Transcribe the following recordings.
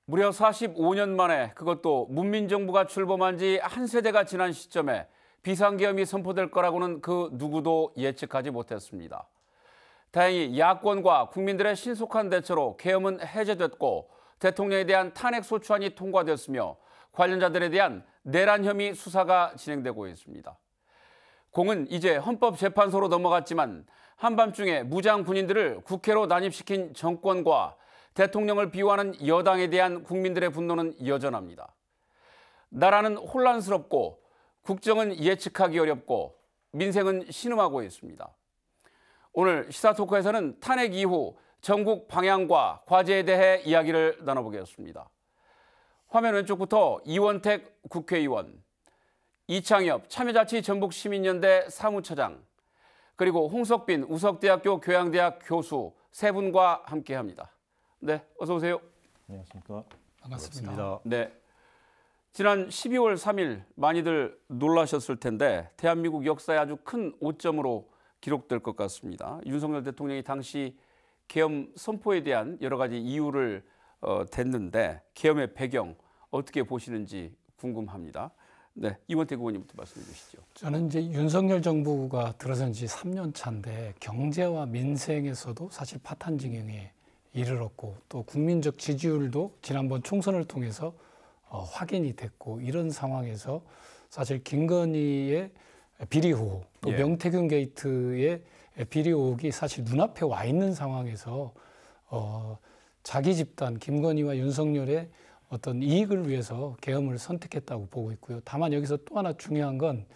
무려 45년 만에 그것도 문민정부가 출범한 지 한 세대가 지난 시점에 비상계엄이 선포될 거라고는 그 누구도 예측하지 못했습니다. 다행히 야권과 국민들의 신속한 대처로 계엄은 해제됐고 대통령에 대한 탄핵소추안이 통과됐으며 관련자들에 대한 내란 혐의 수사가 진행되고 있습니다. 공은 이제 헌법재판소로 넘어갔지만 한밤중에 무장 군인들을 국회로 난입시킨 정권과 대통령을 비호하는 여당에 대한 국민들의 분노는 여전합니다. 나라는 혼란스럽고 국정은 예측하기 어렵고 민생은 신음하고 있습니다. 오늘 시사토크에서는 탄핵 이후 전국 방향과 과제에 대해 이야기를 나눠보겠습니다. 화면 왼쪽부터 이원택 국회의원, 이창엽 참여자치전북시민연대 사무처장, 그리고 홍석빈 우석대학교 교양대학 교수 세 분과 함께합니다. 네, 어서 오세요. 안녕하십니까. 반갑습니다. 네, 지난 12월 3일 많이들 놀라셨을 텐데 대한민국 역사에 아주 큰 오점으로 기록될 것 같습니다. 윤석열 대통령이 당시 계엄 선포에 대한 여러 가지 이유를 댔는데 계엄의 배경 어떻게 보시는지 궁금합니다. 네, 이원택 의원님부터 말씀해 주시죠. 저는 이제 윤석열 정부가 들어선 지 3년 차인데 경제와 민생에서도 사실 파탄지경에 이르렀고 또 국민적 지지율도 지난번 총선을 통해서 확인이 됐고 이런 상황에서 사실 김건희의 비리 의혹, 또 명태균 게이트의 비리 의혹이 사실 눈앞에 와 있는 상황에서 자기 집단 김건희와 윤석열의 어떤 이익을 위해서 계엄을 선택했다고 보고 있고요. 다만 여기서 또 하나 중요한 건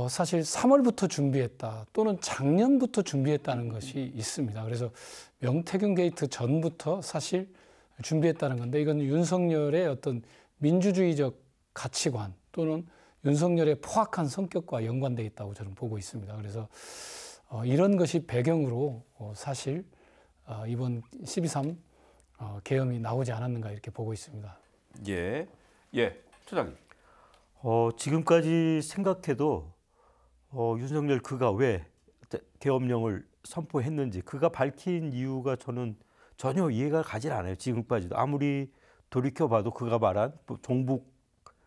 사실 3월부터 준비했다 또는 작년부터 준비했다는 것이 있습니다. 그래서 명태균 게이트 전부터 사실 준비했다는 건데 이건 윤석열의 어떤 민주주의적 가치관 또는 윤석열의 포악한 성격과 연관되어 있다고 저는 보고 있습니다. 그래서 이런 것이 배경으로 사실 이번 12.3 계엄이 나오지 않았는가 이렇게 보고 있습니다. 예, 처장님. 지금까지 생각해도 윤석열 그가 왜 계엄령을 선포했는지 그가 밝힌 이유가 저는 전혀 이해가 가지 않아요. 지금까지도 아무리 돌이켜봐도 그가 말한 종북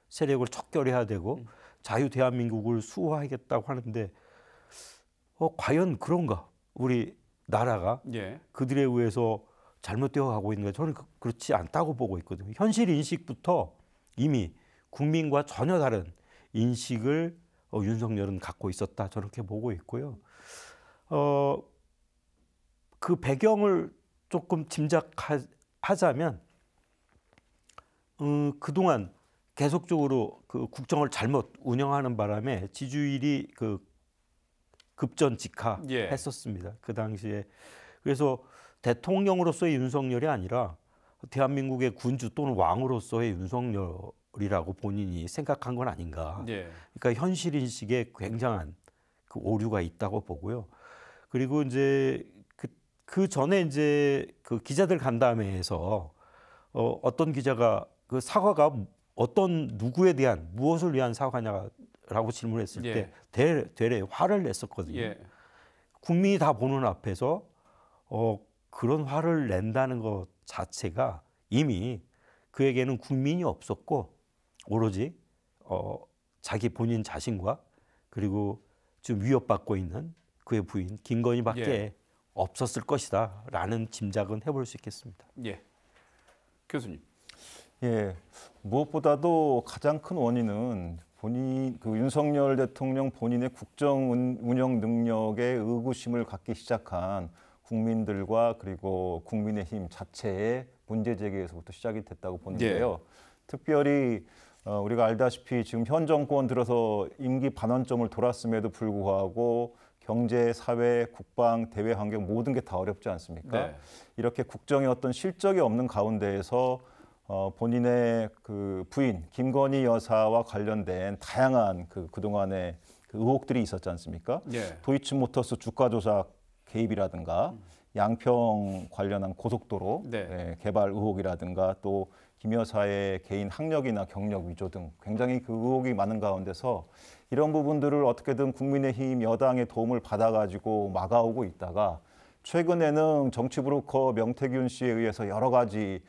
세력을 척결해야 되고 자유 대한민국을 수호하겠다고 하는데 과연 그런가? 우리 나라가 그들에 의해서 잘못되어 가고 있는가? 저는 그렇지 않다고 보고 있거든요. 현실 인식부터 이미 국민과 전혀 다른 인식을 윤석열은 갖고 있었다. 저렇게 보고 있고요. 그 배경을 조금 짐작하자면 그동안 계속적으로 그 국정을 잘못 운영하는 바람에 지지율이 급전직하했었습니다. 그 당시에. 그래서 대통령으로서의 윤석열이 아니라 대한민국의 군주 또는 왕으로서의 윤석열이라고 본인이 생각한 건 아닌가. 그러니까 현실 인식에 굉장한 그 오류가 있다고 보고요. 그리고 이제 그 전에 이제 그 기자들 간담회에서 어떤 기자가 그 사과가 어떤 누구에 대한 무엇을 위한 사과냐라고 질문했을 때 되레 화를 냈었거든요. 국민이 다 보는 앞에서 그런 화를 낸다는 것 자체가 이미 그에게는 국민이 없었고 오로지 자기 본인 자신과 그리고 지금 위협받고 있는 그의 부인 김건희밖에 없었을 것이다 라는 짐작은 해볼 수 있겠습니다. 교수님. 무엇보다도 가장 큰 원인은 윤석열 대통령 본인의 국정 운영 능력에 의구심을 갖기 시작한 국민들과 그리고 국민의힘 자체의 문제 제기에서부터 시작이 됐다고 보는데요. 특별히 우리가 알다시피 지금 현 정권 들어서 임기 반환점을 돌았음에도 불구하고 경제, 사회, 국방, 대외 환경 모든 게 다 어렵지 않습니까? 이렇게 국정의 어떤 실적이 없는 가운데에서 본인의 그 부인 김건희 여사와 관련된 다양한 그동안의 그 의혹들이 있었지 않습니까? 도이치모터스 주가 조작 개입이라든가 양평 관련한 고속도로 개발 의혹이라든가 또 김 여사의 개인 학력이나 경력 위조 등 굉장히 그 의혹이 많은 가운데서 이런 부분들을 어떻게든 국민의힘 여당의 도움을 받아가지고 막아오고 있다가 최근에는 정치 브로커 명태균 씨에 의해서 여러 가지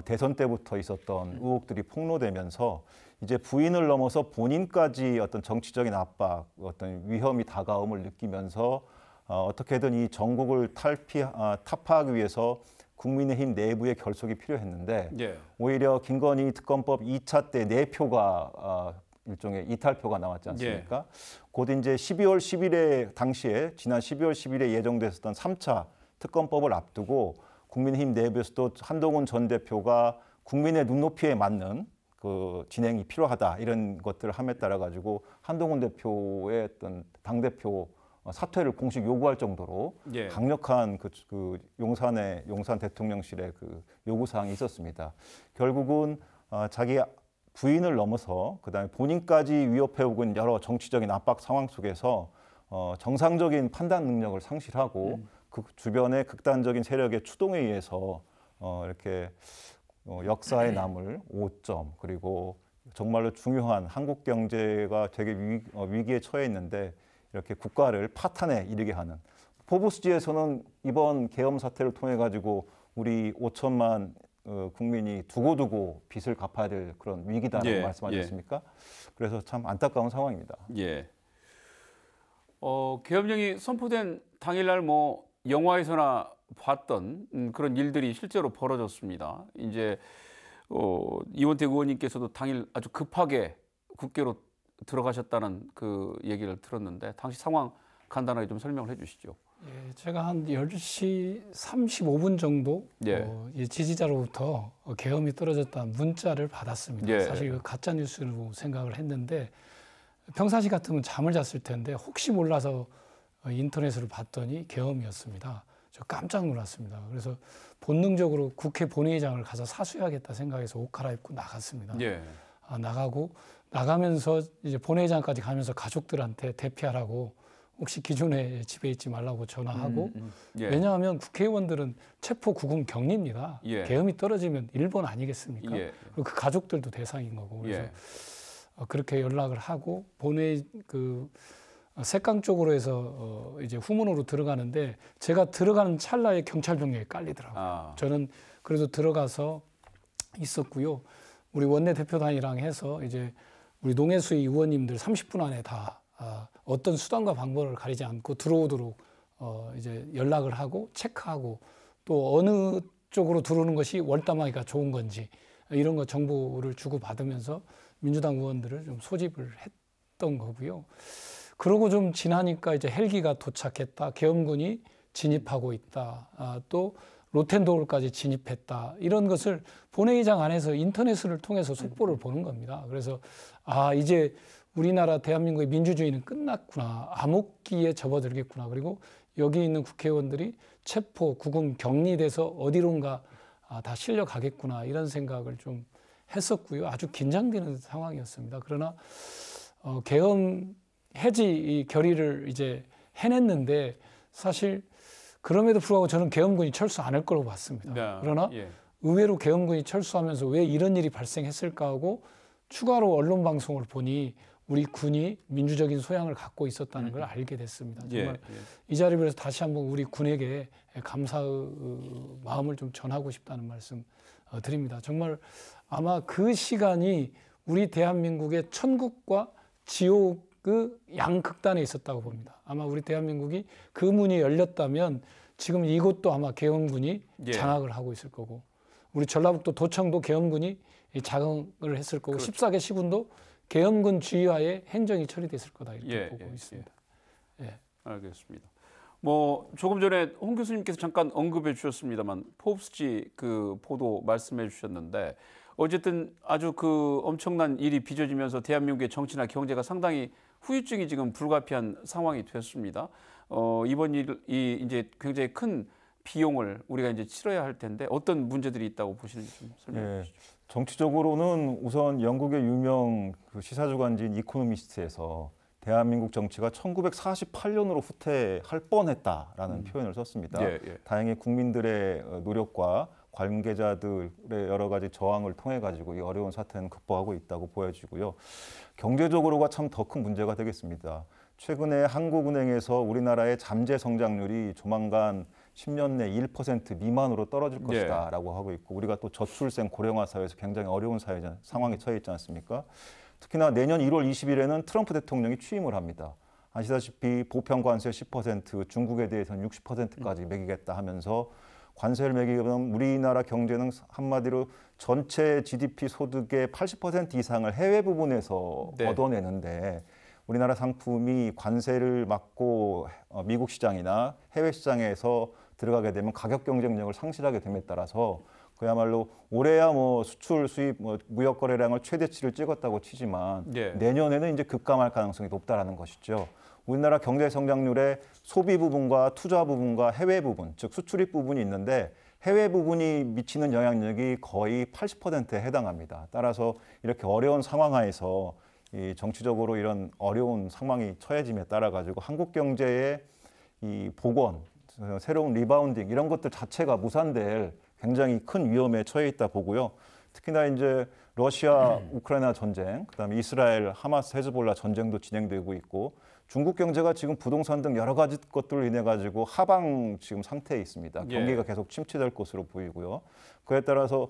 대선 때부터 있었던 의혹들이 폭로되면서 이제 부인을 넘어서 본인까지 어떤 정치적인 압박, 어떤 위험이 다가옴을 느끼면서 어떻게든 이 전국을 타파하기 위해서 국민의힘 내부의 결속이 필요했는데 예. 오히려 김건희 특검법 2차 때 4표가 일종의 이탈표가 나왔지 않습니까? 곧 이제 12월 10일에 당시에 지난 12월 10일에 예정됐었던 3차 특검법을 앞두고 국민의힘 내부에서도 한동훈 전 대표가 국민의 눈높이에 맞는 그 진행이 필요하다 이런 것들을 함에 따라 가지고 한동훈 대표의 어떤 당 대표 사퇴를 공식 요구할 정도로 예. 강력한 그 용산 대통령실의 그 요구 사항이 있었습니다. 결국은 자기 부인을 넘어서 그다음에 본인까지 위협해오고 있는 여러 정치적인 압박 상황 속에서 정상적인 판단 능력을 상실하고 그 주변의 극단적인 세력의 추동에 의해서 이렇게 역사에 남을 5점 그리고 정말로 중요한 한국 경제가 되게 위기에 처해 있는데 이렇게 국가를 파탄에 이르게 하는 포브스지에서는 이번 계엄 사태를 통해 가지고 우리 5천만 국민이 두고두고 빚을 갚아야 될 그런 위기다라고 말씀하지 않습니까? 그래서 참 안타까운 상황입니다. 예. 계엄령이 선포된 당일날 뭐 영화에서나 봤던 그런 일들이 실제로 벌어졌습니다. 이제 이원택 의원님께서도 당일 아주 급하게 국회로 들어가셨다는 그 얘기를 들었는데 당시 상황 간단하게 좀 설명을 해주시죠. 예, 제가 한 10시 35분 정도 지지자로부터 계엄이 떨어졌다는 문자를 받았습니다. 예. 사실 이거 가짜 뉴스로 생각을 했는데 평상시 같으면 잠을 잤을 텐데 혹시 몰라서 인터넷으로 봤더니 계엄이었습니다. 저 깜짝 놀랐습니다. 그래서 본능적으로 국회 본회의장을 가서 사수해야겠다 생각해서 옷 갈아입고 나갔습니다. 예. 나가면서 이제 본회의장까지 가면서 가족들한테 대피하라고 혹시 기존에 집에 있지 말라고 전화하고 예. 왜냐하면 국회의원들은 체포 구금 격리입니다. 예. 계엄이 떨어지면 일본 아니겠습니까? 예. 그리고 그 가족들도 대상인 거고 그래서 예. 그렇게 연락을 하고 본회의 색강 쪽으로 해서 이제 후문으로 들어가는데 제가 들어가는 찰나에 경찰 병력이 깔리더라고요. 저는 그래도 들어가서 있었고요. 우리 원내대표단이랑 해서 이제 우리 농해수의 의원님들 30분 안에 다 어떤 수단과 방법을 가리지 않고 들어오도록 이제 연락을 하고 체크하고 또 어느 쪽으로 들어오는 것이 월담하기가 좋은 건지 이런 거 정보를 주고 받으면서 민주당 의원들을 좀 소집을 했던 거고요. 그러고 좀 지나니까 이제 헬기가 도착했다. 계엄군이 진입하고 있다. 또 로텐도울까지 진입했다. 이런 것을 본회의장 안에서 인터넷을 통해서 속보를 보는 겁니다. 그래서 이제 우리나라 대한민국의 민주주의는 끝났구나. 암흑기에 접어들겠구나. 그리고 여기 있는 국회의원들이 체포, 구금, 격리돼서 어디론가 다 실려가겠구나. 이런 생각을 좀 했었고요. 아주 긴장되는 상황이었습니다. 그러나 계엄 해지 결의를 이제 해냈는데 사실 그럼에도 불구하고 저는 계엄군이 철수 안 할 거라고 봤습니다. 네. 그러나 예. 의외로 계엄군이 철수하면서 왜 이런 일이 발생했을까 하고 추가로 언론 방송을 보니 우리 군이 민주적인 소양을 갖고 있었다는 걸 알게 됐습니다. 정말 이 자리를 위해서 다시 한번 우리 군에게 감사의 마음을 좀 전하고 싶다는 말씀 드립니다. 정말 아마 그 시간이 우리 대한민국의 천국과 지옥 그 양극단에 있었다고 봅니다. 아마 우리 대한민국이 그 문이 열렸다면 지금 이곳도 아마 계엄군이 장악을 하고 있을 거고 우리 전라북도 도청도 계엄군이 장악을 했을 거고 그렇죠. 14개 시군도 계엄군 주의하에 행정이 처리됐을 거다 이렇게 보고 있습니다. 알겠습니다. 뭐 조금 전에 홍 교수님께서 잠깐 언급해 주셨습니다만 포브스지 그 보도 말씀해 주셨는데 어쨌든 아주 그 엄청난 일이 빚어지면서 대한민국의 정치나 경제가 상당히 후유증이 지금 불가피한 상황이 됐습니다. 이번 일이 이제 굉장히 큰 비용을 우리가 이제 치러야 할 텐데 어떤 문제들이 있다고 보시는지 좀 설명해 주시죠. 정치적으로는 우선 영국의 유명 그 시사주간지인 이코노미스트에서 대한민국 정치가 1948년으로 후퇴할 뻔했다라는 표현을 썼습니다. 다행히 국민들의 노력과 관계자들의 여러 가지 저항을 통해 가지고 이 어려운 사태는 극복하고 있다고 보여지고요. 경제적으로가 참 더 큰 문제가 되겠습니다. 최근에 한국은행에서 우리나라의 잠재 성장률이 조만간 10년 내 1% 미만으로 떨어질 것이다라고 하고 있고, 우리가 또 저출생 고령화 사회에서 굉장히 어려운 상황에 처해 있지 않습니까? 특히나 내년 1월 20일에는 트럼프 대통령이 취임을 합니다. 아시다시피 보편 관세 10%, 중국에 대해서는 60%까지 매기겠다 하면서 관세를 매기면 우리나라 경제는 한마디로 전체 GDP 소득의 80% 이상을 해외 부분에서 얻어내는데, 우리나라 상품이 관세를 막고 미국 시장이나 해외 시장에서 들어가게 되면 가격 경쟁력을 상실하게 됨에 따라서 그야말로 올해야 뭐 수출 수입 무역 거래량을 최대치를 찍었다고 치지만 내년에는 이제 급감할 가능성이 높다라는 것이죠. 우리나라 경제 성장률의 소비 부분과 투자 부분과 해외 부분, 즉 수출입 부분이 있는데, 해외 부분이 미치는 영향력이 거의 80%에 해당합니다. 따라서 이렇게 어려운 상황 하에서 이 정치적으로 이런 어려운 상황이 처해짐에 따라 가지고 한국 경제의 이 복원, 새로운 리바운딩 이런 것들 자체가 무산될 굉장히 큰 위험에 처해 있다 보고요. 특히나 이제 러시아 우크라이나 전쟁, 그다음에 이스라엘 하마스 헤즈볼라 전쟁도 진행되고 있고, 중국 경제가 지금 부동산 등 여러 가지 것들로 인해 가지고 하방 지금 상태에 있습니다. 경기가 계속 침체될 것으로 보이고요. 그에 따라서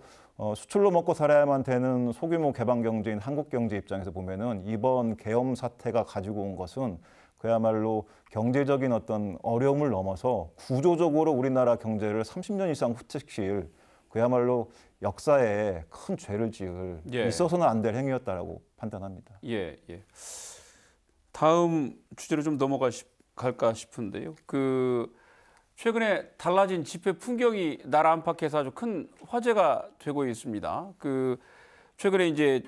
수출로 먹고 살아야만 되는 소규모 개방 경제인 한국 경제 입장에서 보면은 이번 계엄 사태가 가지고 온 것은 그야말로 경제적인 어떤 어려움을 넘어서 구조적으로 우리나라 경제를 30년 이상 후퇴시킬 그야말로 역사에 큰 죄를 지을 있어서는 안 될 행위였다라고 판단합니다. 예. 다음 주제로 좀 넘어갈까 싶은데요. 최근에 달라진 집회 풍경이 나라 안팎에서 아주 큰 화제가 되고 있습니다. 최근에 이제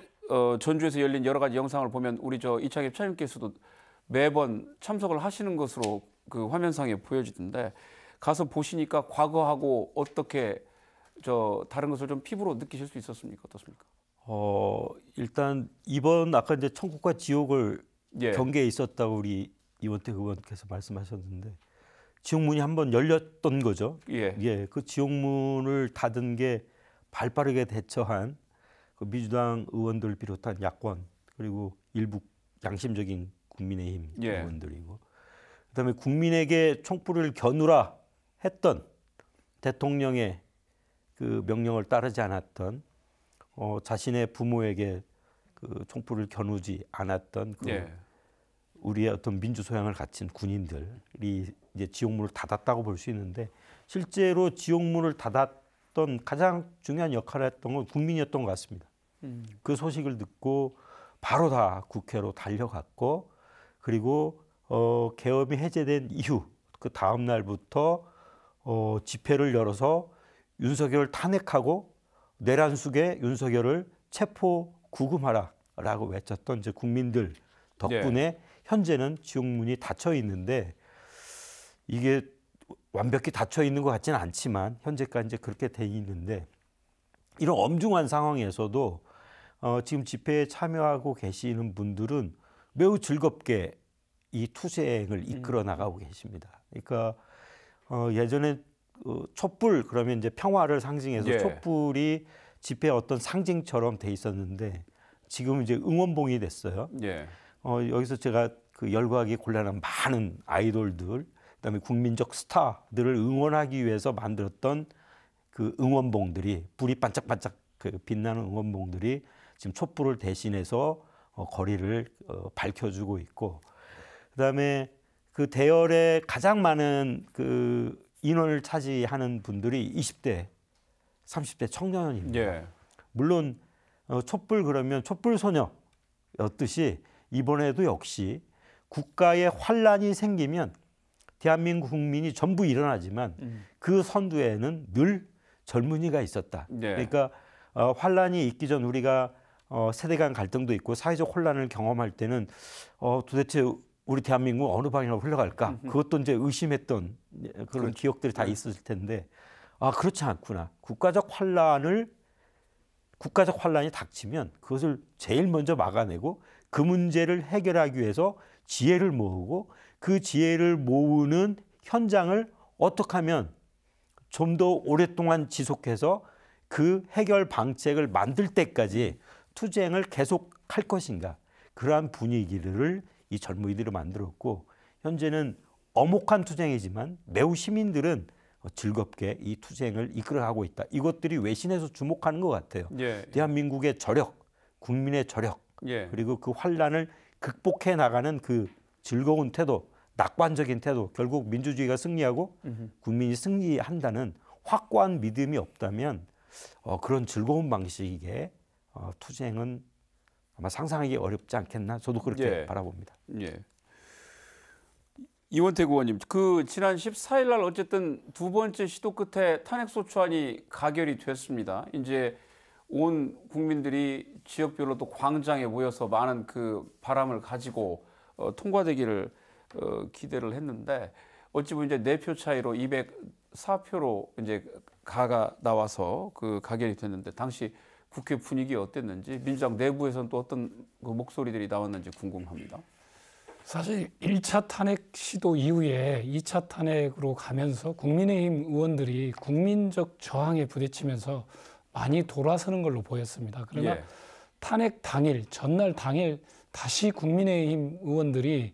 전주에서 열린 여러 가지 영상을 보면 우리 이창엽 차장님께서도 매번 참석을 하시는 것으로 그 화면상에 보여지던데, 가서 보시니까 과거하고 어떻게 다른 것을 좀 피부로 느끼실 수 있었습니까? 어떻습니까? 일단 이번 아까 이제 천국과 지옥을 경계에 있었다고 우리 이원택 의원께서 말씀하셨는데, 지옥문이 한번 열렸던 거죠. 그 지옥문을 닫은 게 발빠르게 대처한 그 민주당 의원들 비롯한 야권, 그리고 일부 양심적인 국민의힘 의원들이고, 그다음에 국민에게 촛불을 겨누라 했던 대통령의 그 명령을 따르지 않았던, 자신의 부모에게 그 촛불을 겨누지 않았던 우리의 어떤 민주 소양을 갖춘 군인들이 이제 지옥문을 닫았다고 볼 수 있는데, 실제로 지옥문을 닫았던 가장 중요한 역할을 했던 건 국민이었던 것 같습니다. 그 소식을 듣고 바로 다 국회로 달려갔고, 그리고 계엄이 해제된 이후 그 다음 날부터 집회를 열어서 윤석열을 탄핵하고 내란숙의 윤석열을 체포 구금하라라고 외쳤던 이제 국민들 덕분에 현재는 지옥문이 닫혀 있는데, 이게 완벽히 닫혀 있는 것 같지는 않지만 현재까지 이제 그렇게 돼 있는데, 이런 엄중한 상황에서도 지금 집회에 참여하고 계시는 분들은 매우 즐겁게 이 투쟁을 이끌어 나가고 계십니다. 그러니까 예전에 촛불 그러면 이제 평화를 상징해서 촛불이 집회의 어떤 상징처럼 돼 있었는데, 지금 이제 응원봉이 됐어요. 여기서 제가 그 열거하기 곤란한 많은 아이돌들, 그다음에 국민적 스타들을 응원하기 위해서 만들었던 그 응원봉들이, 불이 반짝반짝 그 빛나는 응원봉들이 지금 촛불을 대신해서 거리를 밝혀주고 있고, 그다음에 그 대열에 가장 많은 그 인원을 차지하는 분들이 20대, 30대 청년입니다. 물론 촛불 그러면 촛불 소녀였듯이 이번에도 역시 국가에 환란이 생기면 대한민국 국민이 전부 일어나지만 그 선두에는 늘 젊은이가 있었다. 그러니까 환란이 있기 전 우리가 세대 간 갈등도 있고 사회적 혼란을 경험할 때는 도대체 우리 대한민국 어느 방향으로 흘러갈까? 그것도 이제 의심했던 그런 기억들이 다 있을 텐데, 그렇지 않구나. 국가적 환란이 닥치면 그것을 제일 먼저 막아내고 그 문제를 해결하기 위해서 지혜를 모으고, 그 지혜를 모으는 현장을 어떻게 하면 좀 더 오랫동안 지속해서 그 해결 방책을 만들 때까지 투쟁을 계속할 것인가, 그러한 분위기를 이 젊은이들이 만들었고, 현재는 엄혹한 투쟁이지만 매우 시민들은 즐겁게 이 투쟁을 이끌어가고 있다. 이것들이 외신에서 주목하는 것 같아요. 예. 대한민국의 저력, 국민의 저력, 예. 그리고 그 환란을 극복해 나가는 그 즐거운 태도, 낙관적인 태도, 결국 민주주의가 승리하고 국민이 승리한다는 확고한 믿음이 없다면 그런 즐거운 방식의 투쟁은 아마 상상하기 어렵지 않겠나, 저도 그렇게 예. 바라봅니다. 예. 이원택 의원님, 그 지난 14일 날 어쨌든 두 번째 시도 끝에 탄핵소추안이 가결이 됐습니다. 이제 온 국민들이 지역별로 또 광장에 모여서 많은 그 바람을 가지고 통과되기를 기대를 했는데 어찌 보면 이제 4표 차이로 204표로 이제 가가 나와서 그 가결이 됐는데 당시 국회 분위기 어땠는지, 민주당 내부에서는 또 어떤 그 목소리들이 나왔는지 궁금합니다. 사실 1차 탄핵 시도 이후에 2차 탄핵으로 가면서 국민의힘 의원들이 국민적 저항에 부딪히면서 많이 돌아서는 걸로 보였습니다. 그러나 예. 탄핵 당일, 전날 당일 다시 국민의힘 의원들이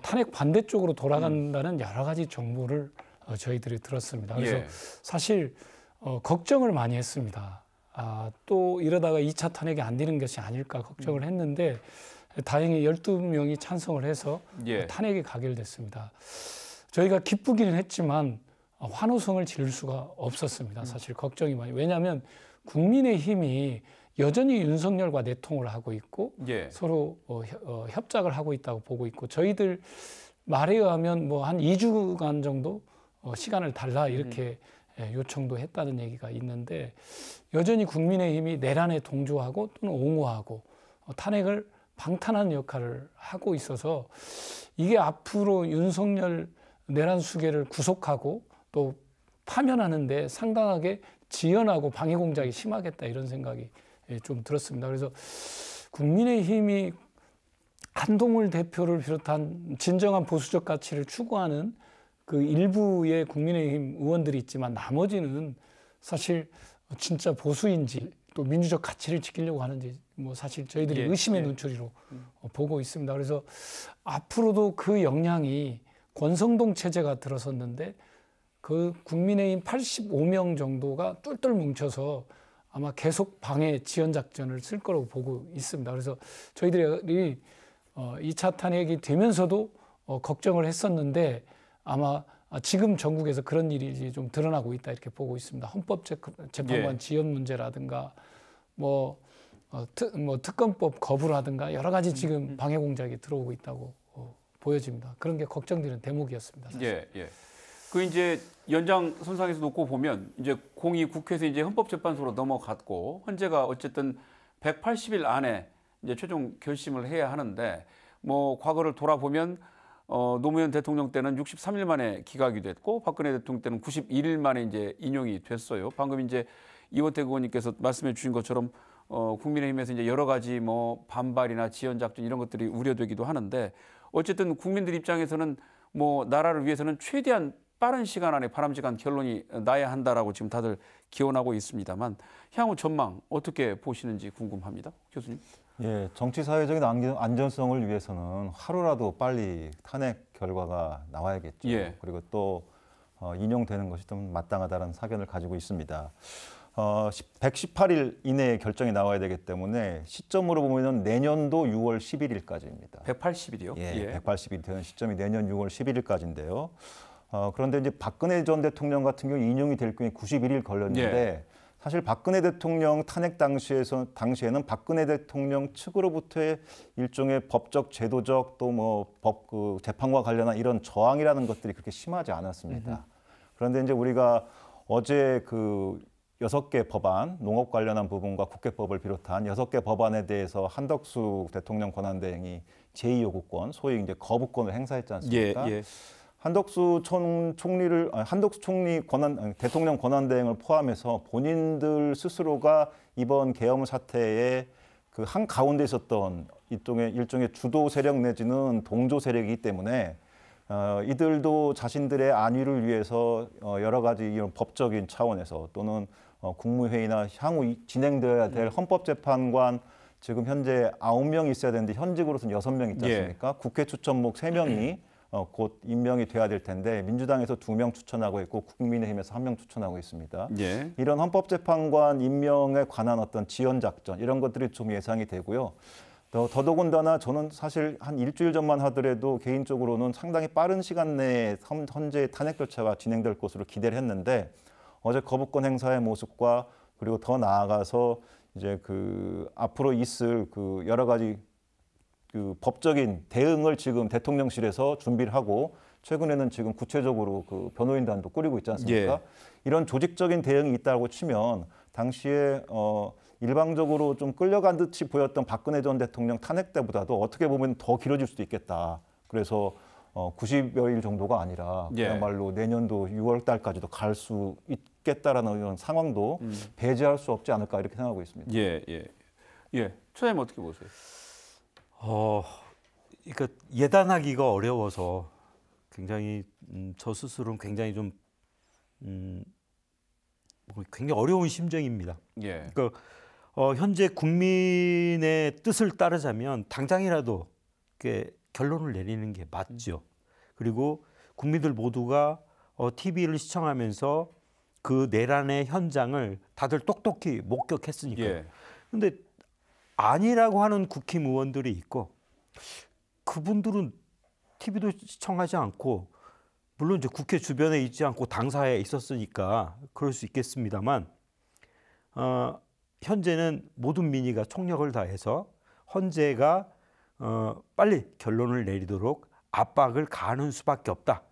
탄핵 반대쪽으로 돌아간다는 여러 가지 정보를 저희들이 들었습니다. 그래서 예. 사실 걱정을 많이 했습니다. 또 이러다가 2차 탄핵이 안 되는 것이 아닐까 걱정을 했는데 다행히 12명이 찬성을 해서 예. 탄핵이 가결됐습니다. 저희가 기쁘기는 했지만 환호성을 지를 수가 없었습니다. 사실 걱정이 많이. 왜냐하면 국민의힘이 여전히 윤석열과 내통을 하고 있고 예. 서로 협작을 하고 있다고 보고 있고, 저희들 말에 의하면 뭐 한 2주간 정도 시간을 달라 이렇게 요청도 했다는 얘기가 있는데, 여전히 국민의힘이 내란에 동조하고 또는 옹호하고 탄핵을 방탄하는 역할을 하고 있어서 이게 앞으로 윤석열 내란 수계를 구속하고 또 파면하는데 상당하게 지연하고 방해 공작이 심하겠다, 이런 생각이 좀 들었습니다. 그래서 국민의힘이 한동훈 대표를 비롯한 진정한 보수적 가치를 추구하는 그 일부의 국민의힘 의원들이 있지만 나머지는 사실 진짜 보수인지 또 민주적 가치를 지키려고 하는지 뭐 사실 저희들이 의심의 눈초리로 보고 있습니다. 그래서 앞으로도 그 영향이 권성동 체제가 들어섰는데 그 국민의힘 85명 정도가 똘똘 뭉쳐서 아마 계속 방해 지연 작전을 쓸 거라고 보고 있습니다. 그래서 저희들이 2차 탄핵이 되면서도 걱정을 했었는데 아마 지금 전국에서 그런 일이 좀 드러나고 있다, 이렇게 보고 있습니다. 헌법재판관 예. 지연 문제라든가 특검법 거부라든가 여러 가지 지금 방해 공작이 들어오고 있다고 보여집니다. 그런 게 걱정되는 대목이었습니다. 사실. 예, 예. 그 이제 연장선상에서 놓고 보면 이제 공이 국회에서 이제 헌법재판소로 넘어갔고 헌재가 어쨌든 180일 안에 이제 최종 결심을 해야 하는데, 뭐 과거를 돌아보면 노무현 대통령 때는 63일 만에 기각이 됐고 박근혜 대통령 때는 91일 만에 이제 인용이 됐어요. 방금 이제 이원택 의원님께서 말씀해 주신 것처럼 국민의힘에서 이제 여러 가지 뭐 반발이나 지연 작전 이런 것들이 우려되기도 하는데, 어쨌든 국민들 입장에서는 뭐 나라를 위해서는 최대한 빠른 시간 안에 바람직한 결론이 나야 한다라고 지금 다들 기원하고 있습니다만, 향후 전망 어떻게 보시는지 궁금합니다, 교수님. 예, 정치 사회적인 안전성을 위해서는 하루라도 빨리 탄핵 결과가 나와야겠죠. 예. 그리고 또 인용되는 것이 좀 마땅하다는 사견을 가지고 있습니다. 118일 이내에 결정이 나와야 되기 때문에 시점으로 보면 내년도 6월 11일까지입니다. 180일이요? 예, 180일이 되는 시점이 내년 6월 11일까지인데요. 그런데 이제 박근혜 전 대통령 같은 경우 인용이 될 경우에 91일 걸렸는데 사실 박근혜 대통령 탄핵 당시에는 박근혜 대통령 측으로부터의 일종의 법적, 제도적 또 뭐 법 재판과 관련한 이런 저항이라는 것들이 그렇게 심하지 않았습니다. 그런데 이제 우리가 어제 그 6개 법안, 농업 관련한 부분과 국회법을 비롯한 6개 법안에 대해서 한덕수 대통령 권한대행이 제2요구권, 소위 이제 거부권을 행사했지 않습니까? 예. 한덕수 총리 대통령 권한대행을 포함해서 본인들 스스로가 이번 계엄 사태에 그 한 가운데 있었던 일종의 주도 세력 내지는 동조 세력이기 때문에 이들도 자신들의 안위를 위해서 여러 가지 이런 법적인 차원에서 또는 국무회의나 향후 진행되어야 될 헌법재판관 지금 현재 9명이 있어야 되는데 현직으로서는 6명 있지 않습니까? 국회 추천목 3명이 곧 임명이 돼야 될 텐데 민주당에서 2명 추천하고 있고 국민의힘에서 1명 추천하고 있습니다. 예. 이런 헌법재판관 임명에 관한 어떤 지연 작전 이런 것들이 좀 예상이 되고요. 더더군다나 저는 사실 한 일주일 전만 하더라도 개인적으로는 상당히 빠른 시간 내에 헌재 탄핵 절차가 진행될 것으로 기대를 했는데 어제 거부권 행사의 모습과 그리고 더 나아가서 이제 그 앞으로 있을 그 여러 가지 그 법적인 대응을 지금 대통령실에서 준비를 하고 최근에는 지금 구체적으로 그 변호인단도 꾸리고 있지 않습니까? 예. 이런 조직적인 대응이 있다고 치면 당시에 일방적으로 좀 끌려간 듯이 보였던 박근혜 전 대통령 탄핵 때보다도 어떻게 보면 더 길어질 수도 있겠다. 그래서 90여일 정도가 아니라 예. 그야말로 내년도 6월 달까지도 갈 수 있겠다라는 이런 상황도 배제할 수 없지 않을까 이렇게 생각하고 있습니다. 예, 예. 예. 처장님 어떻게 보세요? 그러니까 예단하기가 어려워서 굉장히 저 스스로는 굉장히 좀 굉장히 어려운 심정입니다. 예. 그러니까 현재 국민의 뜻을 따르자면 당장이라도 이렇게 결론을 내리는 게 맞죠. 그리고 국민들 모두가 TV를 시청하면서 그 내란의 현장을 다들 똑똑히 목격했으니까요. 예. 근데 아니라고 하는 국힘의원들이 있고 그분들은 TV도 시청하지 않고 물론 이제 국회 주변에 있지 않고 당사에 있었으니까 그럴 수 있겠습니다만 현재는 모든 민의가 총력을 다해서 헌재가 빨리 결론을 내리도록 압박을 가하는 수밖에 없다.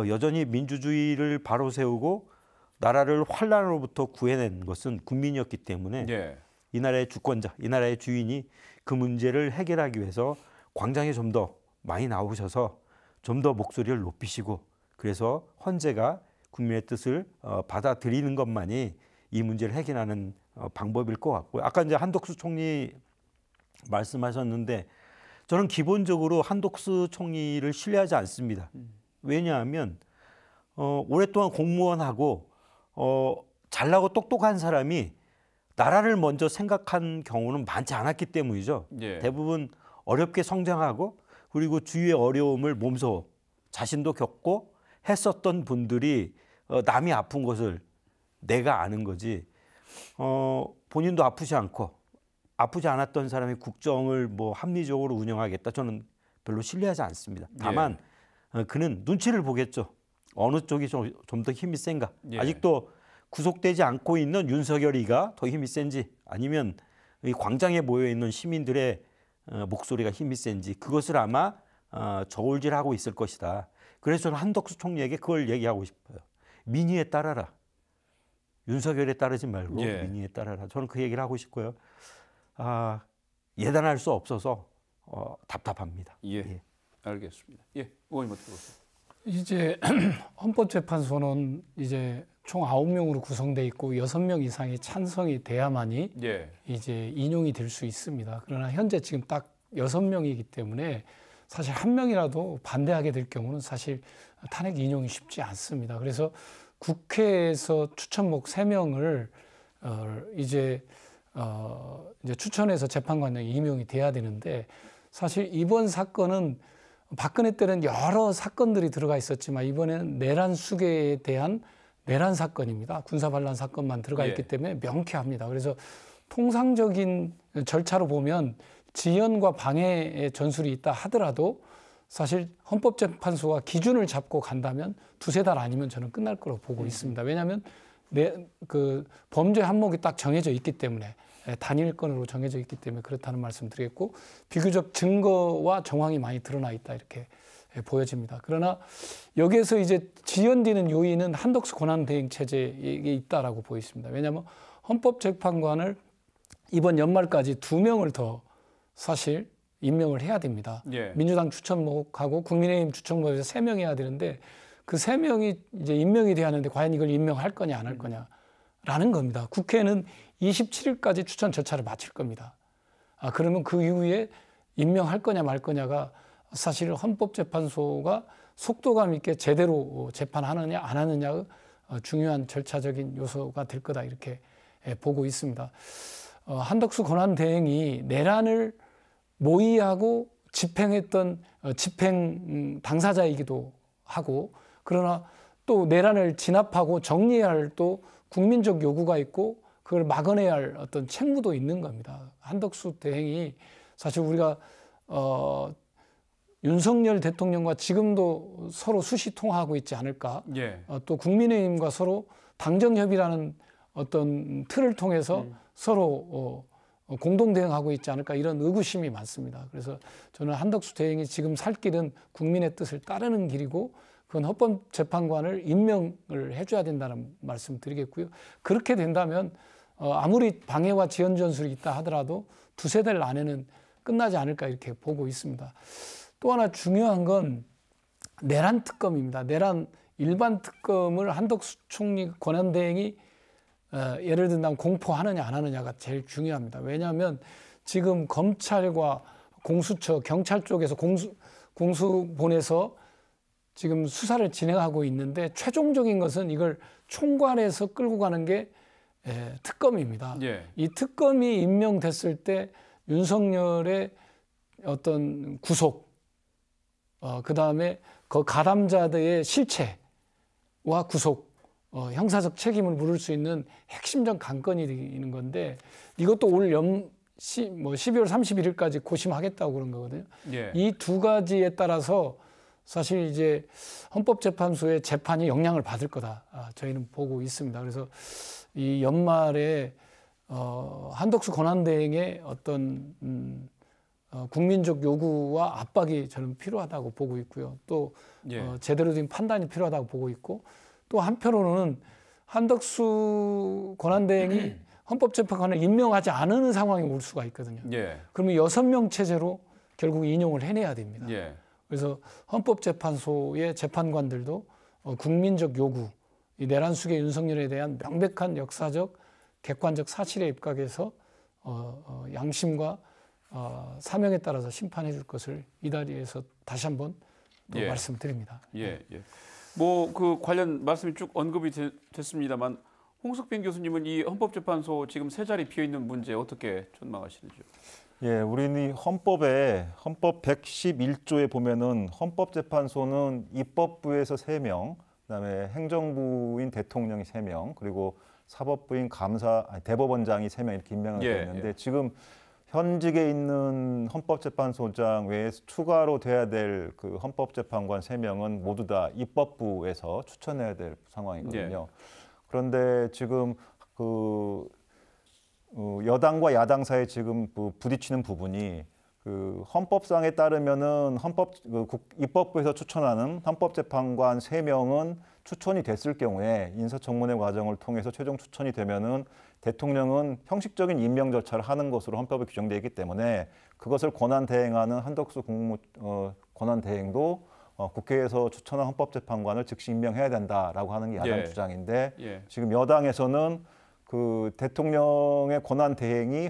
여전히 민주주의를 바로 세우고 나라를 환란으로부터 구해낸 것은 국민이었기 때문에 예. 이 나라의 주권자, 이 나라의 주인이 그 문제를 해결하기 위해서 광장에 좀 더 많이 나오셔서 좀 더 목소리를 높이시고 그래서 헌재가 국민의 뜻을 받아들이는 것만이 이 문제를 해결하는 방법일 것 같고요. 아까 이제 한덕수 총리 말씀하셨는데 저는 기본적으로 한덕수 총리를 신뢰하지 않습니다. 왜냐하면 오랫동안 공무원하고 잘나고 똑똑한 사람이 나라를 먼저 생각한 경우는 많지 않았기 때문이죠. 예. 대부분 어렵게 성장하고 그리고 주위의 어려움을 몸소 자신도 겪고 했었던 분들이 남이 아픈 것을 내가 아는 거지 본인도 아프지 않고 아프지 않았던 사람이 국정을 뭐 합리적으로 운영하겠다 저는 별로 신뢰하지 않습니다. 다만 그는 눈치를 보겠죠. 어느 쪽이 좀 더 힘이 센가. 예. 아직도 구속되지 않고 있는 윤석열이가 더 힘이 센지 아니면 이 광장에 모여 있는 시민들의 목소리가 힘이 센지 그것을 아마 저울질하고 있을 것이다. 그래서 저는 한덕수 총리에게 그걸 얘기하고 싶어요. 민의에 따라라. 윤석열에 따르지 말고 예. 민의에 따라라. 저는 그 얘기를 하고 싶고요. 예단할 수 없어서 답답합니다. 예. 알겠습니다. 예. 의원님 어떻게 보세요? 이제 헌법재판소는 이제 총 9명으로 구성돼 있고 6명 이상의 찬성이 돼야만이 예. 이제 인용이 될 수 있습니다. 그러나 현재 지금 딱 6명이기 때문에 사실 한 명이라도 반대하게 될 경우는 사실 탄핵 인용이 쉽지 않습니다. 그래서 국회에서 추천목 3명을 이제 추천해서 재판관에 임용이 돼야 되는데 사실 이번 사건은 박근혜 때는 여러 사건들이 들어가 있었지만 이번에는 내란 수괴에 대한 내란 사건입니다. 군사반란 사건만 들어가 있기 때문에 명쾌합니다. 그래서 통상적인 절차로 보면 지연과 방해의 전술이 있다 하더라도 사실 헌법재판소가 기준을 잡고 간다면 2-3달 아니면 저는 끝날 거라고 보고 있습니다. 왜냐하면 그 범죄 항목이 딱 정해져 있기 때문에 단일건으로 정해져 있기 때문에 그렇다는 말씀 드리겠고 비교적 증거와 정황이 많이 드러나 있다 이렇게 보여집니다. 그러나 여기에서 이제 지연되는 요인은 한덕수 권한대행체제에 있다라고 보입니다. 왜냐하면 헌법재판관을 이번 연말까지 2명을 더 사실 임명을 해야 됩니다. 예. 민주당 추천목하고 국민의힘 추천목에서 3명 해야 되는데 그 3명이 이제 임명이 돼야 하는데 과연 이걸 임명할 거냐 안 할 거냐라는 겁니다. 국회는 27일까지 추천 절차를 마칠 겁니다. 그러면 그 이후에 임명할 거냐 말 거냐가 사실 헌법재판소가 속도감 있게 제대로 재판하느냐 안 하느냐가 중요한 절차적인 요소가 될 거다 이렇게 보고 있습니다. 한덕수 권한대행이 내란을 모의하고 집행했던 집행 당사자이기도 하고, 그러나 또 내란을 진압하고 정리해야 할 또 국민적 요구가 있고 그걸 막아내야 할 어떤 책무도 있는 겁니다. 한덕수 대행이 사실 우리가 윤석열 대통령과 지금도 서로 수시 통화하고 있지 않을까. 예. 또 국민의힘과 서로 당정협의라는 어떤 틀을 통해서 서로 공동 대응하고 있지 않을까, 이런 의구심이 많습니다. 그래서 저는 한덕수 대행이 지금 살 길은 국민의 뜻을 따르는 길이고, 그건 헌법재판관을 임명을 해줘야 된다는 말씀 드리겠고요. 그렇게 된다면 아무리 방해와 지연 전술이 있다 하더라도 두세 달 안에는 끝나지 않을까 이렇게 보고 있습니다. 또 하나 중요한 건 내란 특검입니다. 내란 일반 특검을 한덕수 총리 권한대행이 예를 든다면 공포하느냐 안 하느냐가 제일 중요합니다. 왜냐하면 지금 검찰과 공수처, 경찰 쪽에서 공수 보내서 지금 수사를 진행하고 있는데, 최종적인 것은 이걸 총괄해서 끌고 가는 게 특검입니다. 예. 이 특검이 임명됐을 때 윤석열의 어떤 구속, 그 다음에 그 가담자들의 실체와 구속, 형사적 책임을 물을 수 있는 핵심적 관건이 되는 건데, 이것도 올 12월 31일까지 고심하겠다고 그런 거거든요. 예. 이 두 가지에 따라서 사실 이제 헌법재판소의 재판이 영향을 받을 거다, 저희는 보고 있습니다. 그래서 이 연말에 한덕수 권한대행의 어떤 국민적 요구와 압박이 저는 필요하다고 보고 있고요. 또 예. 제대로 된 판단이 필요하다고 보고 있고, 또 한편으로는 한덕수 권한대행이 헌법재판관을 임명하지 않은 상황이 올 수가 있거든요. 예. 그러면 6명 체제로 결국 인용을 해내야 됩니다. 예. 그래서 헌법재판소의 재판관들도 국민적 요구, 이 내란 수계 윤석열에 대한 명백한 역사적 객관적 사실에 입각해서 양심과 사명에 따라서 심판해 줄 것을 이 자리에서 다시 한번 또 예. 말씀드립니다. 예. 예. 뭐 그 관련 말씀이 쭉 언급이 됐습니다만, 홍석빈 교수님은 이 헌법재판소 지금 세 자리 비어 있는 문제 어떻게 전망하시는지요? 예, 우리는 이 헌법 111조에 보면은 헌법재판소는 입법부에서 3명, 그다음에 행정부인 대통령이 3명, 그리고 사법부인 대법원장이 3명 이렇게 임명을 되어 있는데, 예. 지금 현직에 있는 헌법재판소장 외에 추가로 돼야 될 그 헌법재판관 3명은 모두 다 입법부에서 추천해야 될 상황이거든요. 예. 그런데 지금 여당과 야당 사이에 지금 부딪히는 부분이, 그 헌법상에 따르면은 입법부에서 추천하는 헌법재판관 3명은 추천이 됐을 경우에 인사청문회 과정을 통해서 최종 추천이 되면은 대통령은 형식적인 임명 절차를 하는 것으로 헌법에 규정되어 있기 때문에, 그것을 권한 대행하는 한덕수 권한 대행도 국회에서 추천한 헌법재판관을 즉시 임명해야 된다라고 하는 게 야당 예. 주장인데, 예. 지금 여당에서는 그 대통령의 권한 대행이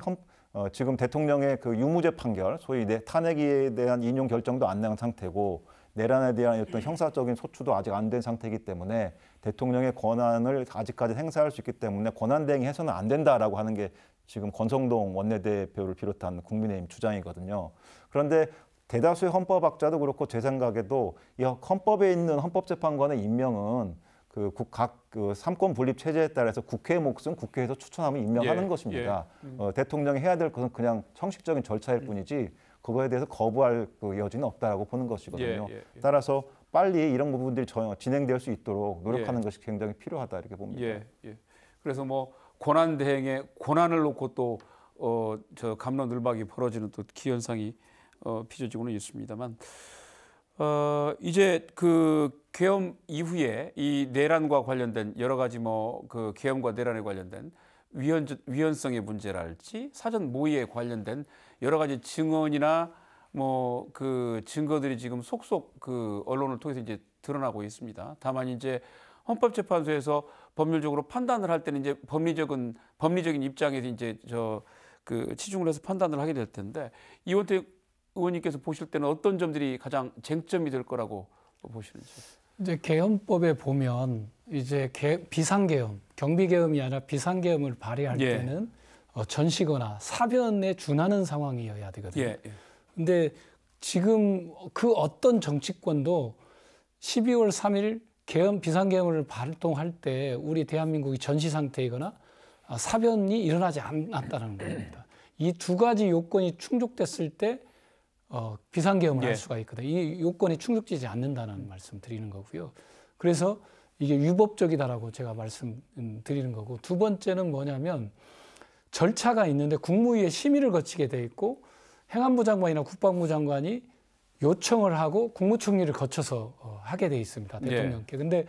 지금 대통령의 그 유무죄 판결, 소위 탄핵에 대한 인용 결정도 안 난 상태고, 내란에 대한 어떤 형사적인 소추도 아직 안 된 상태이기 때문에 대통령의 권한을 아직까지 행사할 수 있기 때문에 권한 대행이 해서는 안 된다라고 하는 게 지금 권성동 원내대표를 비롯한 국민의힘 주장이거든요. 그런데 대다수의 헌법학자도 그렇고 제 생각에도 이 헌법에 있는 헌법재판관의 임명은 각 삼권 분립 체제에 따라서 국회의 몫은 국회에서 추천하면 임명하는 예. 것입니다. 대통령이 해야 될 것은 그냥 형식적인 절차일 뿐이지 그거에 대해서 거부할 여지는 없다라고 보는 것이거든요. 예. 따라서 빨리 이런 부분들이 진행될 수 있도록 노력하는 예. 것이 굉장히 필요하다 이렇게 봅니다. 예. 그래서 뭐 권한 대행에 권한을 놓고 또 저 갑론을박이 벌어지는 또 기현상이 빚어지고는 있습니다만, 이제 그 계엄 이후에 이 내란과 관련된 여러 가지 뭐 그 계엄과 내란에 관련된 위헌성의 문제랄지 사전 모의에 관련된 여러 가지 증언이나 뭐 그 증거들이 지금 속속 그 언론을 통해서 이제 드러나고 있습니다. 다만 이제 헌법재판소에서 법률적으로 판단을 할 때는 이제 법리적인 입장에서 이제 그 치중을 해서 판단을 하게 될 텐데, 이원택 의원님께서 보실 때는 어떤 점들이 가장 쟁점이 될 거라고 보시는지? 이제 계엄법에 보면 이제 비상계엄, 경비계엄이 아니라 비상계엄을 발휘할 예. 때는 전시거나 사변에 준하는 상황이어야 되거든요. 예. 근데 지금 그 어떤 정치권도 12월 3일 비상계엄을 발동할 때 우리 대한민국이 전시 상태이거나 사변이 일어나지 않았다는 겁니다. 이 두 가지 요건이 충족됐을 때 비상계엄을 할 수가 있거든요. 이 요건이 충족되지 않는다는 말씀 드리는 거고요. 그래서 이게 유법적이다라고 제가 말씀드리는 거고, 두 번째는 뭐냐면 절차가 있는데 국무위에 심의를 거치게 돼 있고 행안부 장관이나 국방부 장관이 요청을 하고 국무총리를 거쳐서 하게 돼 있습니다. 대통령께. 근데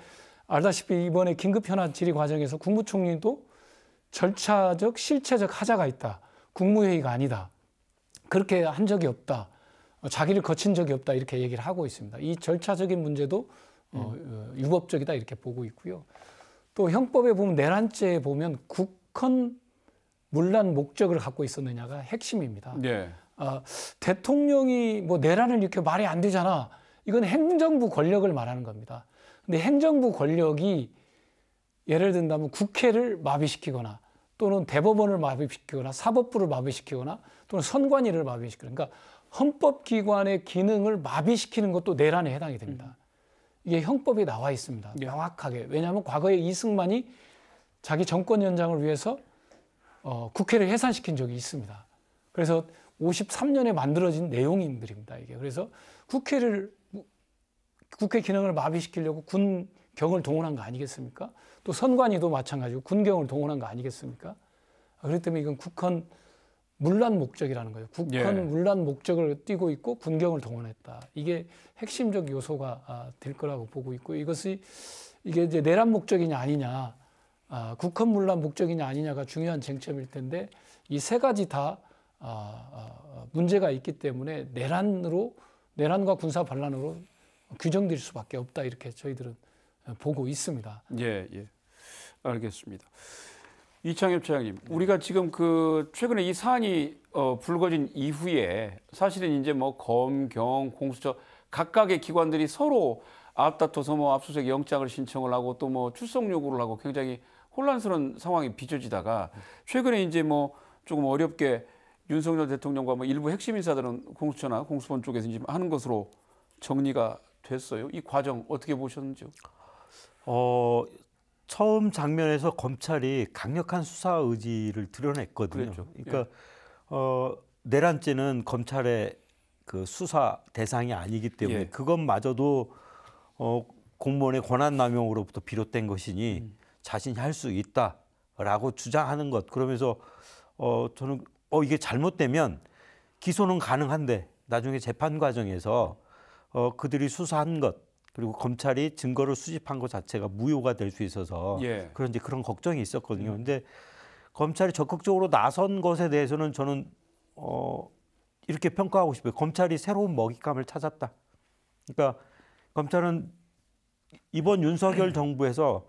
알다시피 이번에 긴급 현안 질의 과정에서 국무총리도 절차적, 실체적 하자가 있다. 국무회의가 아니다. 그렇게 한 적이 없다. 자기를 거친 적이 없다. 이렇게 얘기를 하고 있습니다. 이 절차적인 문제도 유법적이다 이렇게 보고 있고요. 또 형법에 보면 내란죄에 보면 국헌 문란 목적을 갖고 있었느냐가 핵심입니다. 네. 대통령이 뭐 내란을 이렇게 말이 안 되잖아. 이건 행정부 권력을 말하는 겁니다. 근데 행정부 권력이 예를 든다면 국회를 마비시키거나 또는 대법원을 마비시키거나 사법부를 마비시키거나 또는 선관위를 마비시키거나, 그러니까 헌법기관의 기능을 마비시키는 것도 내란에 해당이 됩니다. 이게 형법에 나와 있습니다. 명확하게. 왜냐하면 과거에 이승만이 자기 정권 연장을 위해서 국회를 해산시킨 적이 있습니다. 그래서 53년에 만들어진 내용들입니다, 이게. 그래서 국회 기능을 마비시키려고 군경을 동원한 거 아니겠습니까? 또 선관위도 마찬가지고 군경을 동원한 거 아니겠습니까? 그렇기 때문에 이건 국헌 문란 목적이라는 거예요. 국헌 문란 목적을 띠고 있고 군경을 동원했다. 이게 핵심적 요소가 될 거라고 보고 있고, 이게 이제 내란 목적이냐 아니냐, 국헌 문란 목적이냐 아니냐가 중요한 쟁점일 텐데, 이 세 가지 다 문제가 있기 때문에 내란과 군사 반란으로 규정될 수밖에 없다, 이렇게 저희들은 보고 있습니다. 예, 예, 알겠습니다. 이창엽 차장님, 우리가 지금 최근에 이 사안이 불거진 이후에 사실은 이제 뭐 검, 경, 공수처 각각의 기관들이 서로 앞다퉈서 뭐 압수수색 영장을 신청을 하고 또 뭐 출석 요구를 하고 굉장히 혼란스러운 상황이 빚어지다가 최근에 이제 뭐 조금 어렵게 윤석열 대통령과 뭐 일부 핵심 인사들은 공수처나 공수본 쪽에서 이제 하는 것으로 정리가 됐어요. 이 과정 어떻게 보셨는지요? 처음 장면에서 검찰이 강력한 수사 의지를 드러냈거든요. 그랬죠. 그러니까 내란죄는 검찰의 그 수사 대상이 아니기 때문에 그것마저도 공무원의 권한남용으로부터 비롯된 것이니 자신이 할 수 있다라고 주장하는 것. 그러면서 저는 이게 잘못되면 기소는 가능한데 나중에 재판 과정에서 그들이 수사한 것 그리고 검찰이 증거를 수집한 것 자체가 무효가 될 수 있어서 그런 걱정이 있었거든요. 근데 검찰이 적극적으로 나선 것에 대해서는 저는 이렇게 평가하고 싶어요. 검찰이 새로운 먹잇감을 찾았다. 그러니까 검찰은 이번 윤석열 정부에서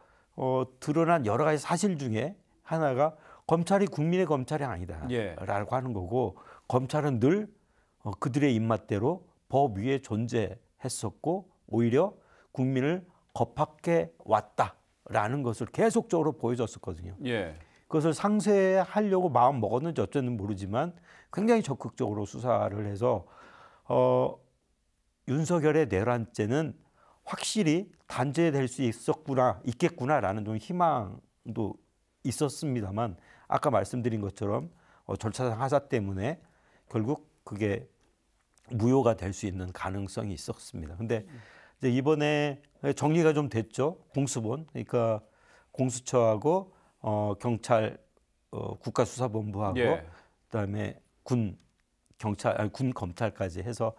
드러난 여러 가지 사실 중에 하나가 검찰이 국민의 검찰이 아니다라고 하는 거고, 검찰은 늘 그들의 입맛대로 법 위에 존재했었고 오히려 국민을 겁박해 왔다라는 것을 계속적으로 보여줬었거든요. 그것을 상쇄하려고 마음 먹었는지 어쨌든 모르지만 굉장히 적극적으로 수사를 해서 윤석열의 내란죄는 확실히 단죄될 수 있겠구나라는 좀 희망도 있었습니다만, 아까 말씀드린 것처럼 절차상 하자 때문에 결국 그게 무효가 될 수 있는 가능성이 있었습니다. 근데 이제 이번에 정리가 좀 됐죠. 공수본, 그러니까 공수처하고 경찰, 국가수사본부하고 그다음에 군 검찰까지 해서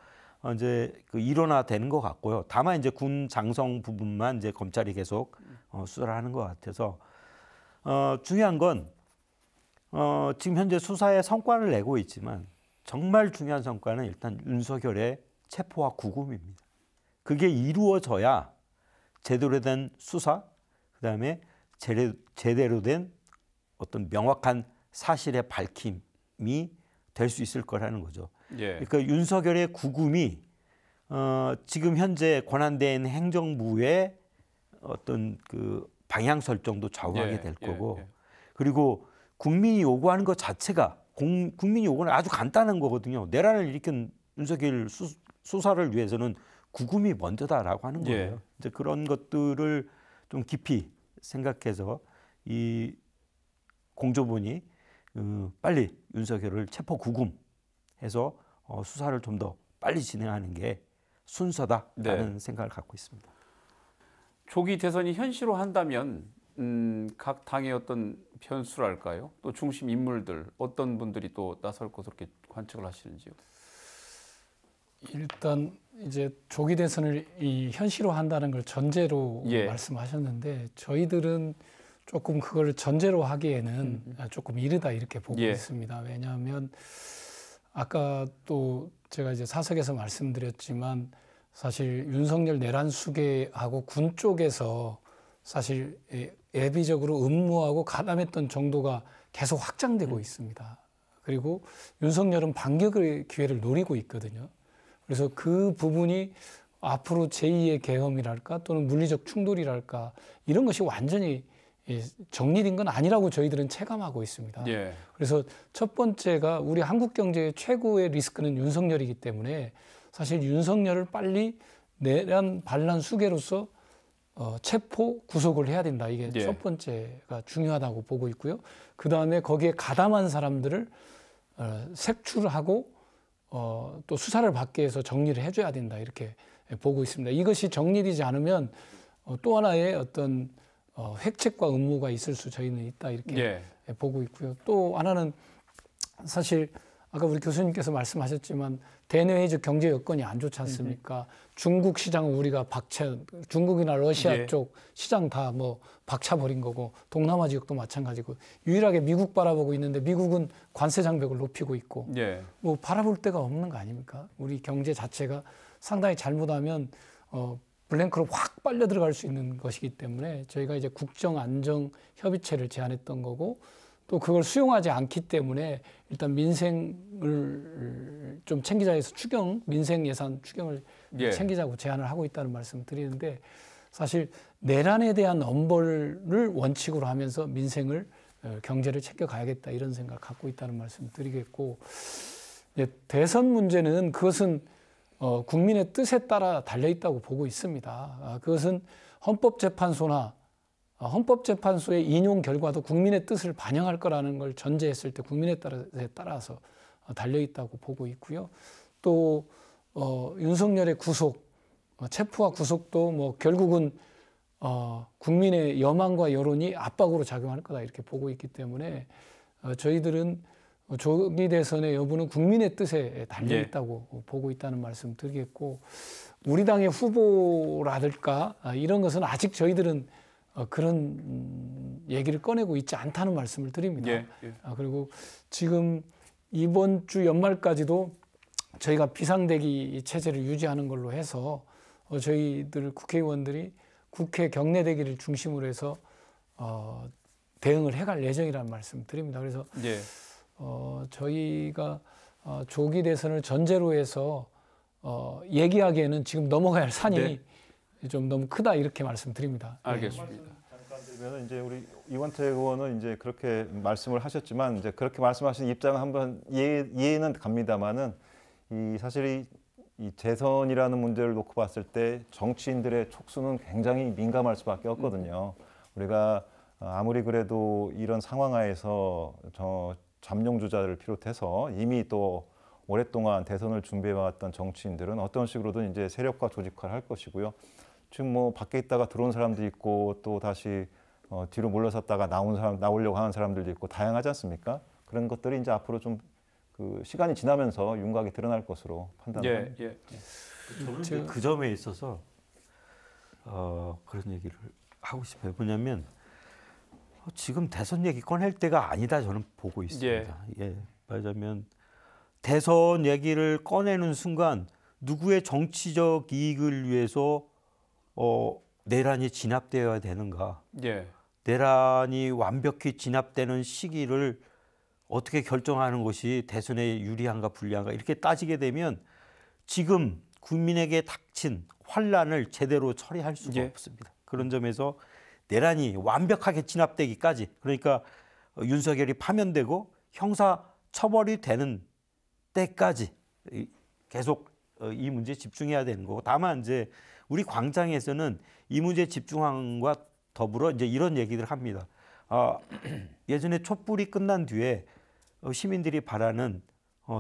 이제 일원화되는 것 같고요. 다만 이제 군 장성 부분만 이제 검찰이 계속 수사를 하는 것 같아서 중요한 건 지금 현재 수사에 성과를 내고 있지만 정말 중요한 성과는 일단 윤석열의 체포와 구금입니다. 그게 이루어져야 제대로 된 수사, 그다음에 제대로 된 어떤 명확한 사실의 밝힘이 될 수 있을 거라는 거죠. 그러니까 윤석열의 구금이 지금 현재 권한되어 있는 행정부의 어떤 그 방향 설정도 좌우하게 될 거고, 그리고 국민이 요구하는 것 자체가 국민이 요구는 아주 간단한 거거든요. 내란을 일으킨 윤석열 수사를 위해서는 구금이 먼저다라고 하는 거예요. 예. 이제 그런 것들을 좀 깊이 생각해서 이 공조본이 빨리 윤석열을 체포 구금해서 수사를 좀 더 빨리 진행하는 게 순서다라는 네. 생각을 갖고 있습니다. 조기 대선이 현실화한다면 각 당의 어떤 변수랄까요? 또 중심 인물들 어떤 분들이 또 나설 것으로 이렇게 관측을 하시는지요? 일단 이제 조기 대선을 현실화한다는 걸 전제로 예. 말씀하셨는데 저희들은 조금 그걸 전제로 하기에는 조금 이르다 이렇게 보고 예. 있습니다. 왜냐하면 아까 또 제가 이제 사석에서 말씀드렸지만 사실 윤석열 내란 수계하고 군 쪽에서 사실 예비적으로 음모하고 가담했던 정도가 계속 확장되고 있습니다. 그리고 윤석열은 반격의 기회를 노리고 있거든요. 그래서 그 부분이 앞으로 제2의 계엄이랄까 또는 물리적 충돌이랄까 이런 것이 완전히 정리된 건 아니라고 저희들은 체감하고 있습니다. 예. 그래서 첫 번째가 우리 한국 경제의 최고의 리스크는 윤석열이기 때문에 사실 윤석열을 빨리 내란 반란 수괴로서 체포 구속을 해야 된다. 이게 예. 첫 번째가 중요하다고 보고 있고요. 그 다음에 거기에 가담한 사람들을 색출하고 또 수사를 받게 해서 정리를 해줘야 된다. 이렇게 보고 있습니다. 이것이 정리되지 않으면 또 하나의 어떤 획책과 음모가 있을 수 저희는 있다. 이렇게 예. 보고 있고요. 또 하나는 사실 아까 우리 교수님께서 말씀하셨지만 대내외적 경제 여건이 안 좋지 않습니까? 중국 시장은 우리가 중국이나 러시아 예. 쪽 시장 다 뭐 박차버린 거고 동남아 지역도 마찬가지고 유일하게 미국 바라보고 있는데 미국은 관세 장벽을 높이고 있고 예. 뭐 바라볼 데가 없는 거 아닙니까? 우리 경제 자체가 상당히 잘못하면 블랭크로 확 빨려 들어갈 수 있는 것이기 때문에 저희가 이제 국정안정협의체를 제안했던 거고 또 그걸 수용하지 않기 때문에 일단 민생을 좀 챙기자 해서 민생 예산 추경을 예. 챙기자고 제안을 하고 있다는 말씀을 드리는데 사실 내란에 대한 엄벌을 원칙으로 하면서 민생을 경제를 챙겨가야겠다 이런 생각을 갖고 있다는 말씀을 드리겠고 대선 문제는 그것은 국민의 뜻에 따라 달려있다고 보고 있습니다. 그것은 헌법재판소의 인용 결과도 국민의 뜻을 반영할 거라는 걸 전제했을 때 국민의 뜻에 따라서 달려있다고 보고 있고요. 또 윤석열의 체포와 구속도 뭐 결국은 국민의 여망과 여론이 압박으로 작용할 거다 이렇게 보고 있기 때문에 저희들은 조기 대선의 여부는 국민의 뜻에 달려 있다고 보고 있다는 말씀 드리겠고 우리 당의 후보라든가 이런 것은 아직 저희들은 그런 얘기를 꺼내고 있지 않다는 말씀을 드립니다. 예. 예. 그리고 지금 이번 주 연말까지도 저희가 비상대기 체제를 유지하는 걸로 해서 저희들 국회의원들이 국회 경내대기를 중심으로 해서 대응을 해갈 예정이라는 말씀 드립니다. 그래서 예. 저희가 조기 대선을 전제로 해서 얘기하기에는 지금 넘어가야 할 산이 네. 좀 너무 크다 이렇게 말씀드립니다. 알겠습니다. 잠깐 드리면 이제 우리 이원택 의원은 이제 그렇게 말씀을 하셨지만 이제 그렇게 말씀하신 입장은 한번 이해는 갑니다만은 사실 이 재선이라는 문제를 놓고 봤을 때 정치인들의 촉수는 굉장히 민감할 수밖에 없거든요. 우리가 아무리 그래도 이런 상황하에서 잠룡주자를 비롯해서 이미 또 오랫동안 대선을 준비해왔던 정치인들은 어떤 식으로든 이제 세력화 조직화를 할 것이고요. 지금 뭐 밖에 있다가 들어온 사람도 있고 또 다시 뒤로 물러섰다가 나오려고 하는 사람들도 있고 다양하지 않습니까? 그런 것들이 이제 앞으로 좀 그 시간이 지나면서 윤곽이 드러날 것으로 판단합니다. 예. 저는 그 점에 있어서 그런 얘기를 하고 싶어요. 뭐냐면 지금 대선 얘기 꺼낼 때가 아니다 저는 보고 있습니다. 예. 말하자면 대선 얘기를 꺼내는 순간 누구의 정치적 이익을 위해서 내란이 진압되어야 되는가? 예. 내란이 완벽히 진압되는 시기를 어떻게 결정하는 것이 대선에 유리한가 불리한가 이렇게 따지게 되면 지금 국민에게 닥친 환란을 제대로 처리할 수가 없습니다. 그런 점에서 내란이 완벽하게 진압되기까지 그러니까 윤석열이 파면되고 형사 처벌이 되는 때까지 계속 이 문제에 집중해야 되는 거고 다만 이제 우리 광장에서는 이 문제에 집중함과 더불어 이제 이런 얘기들을 합니다. 예전에 촛불이 끝난 뒤에 시민들이 바라는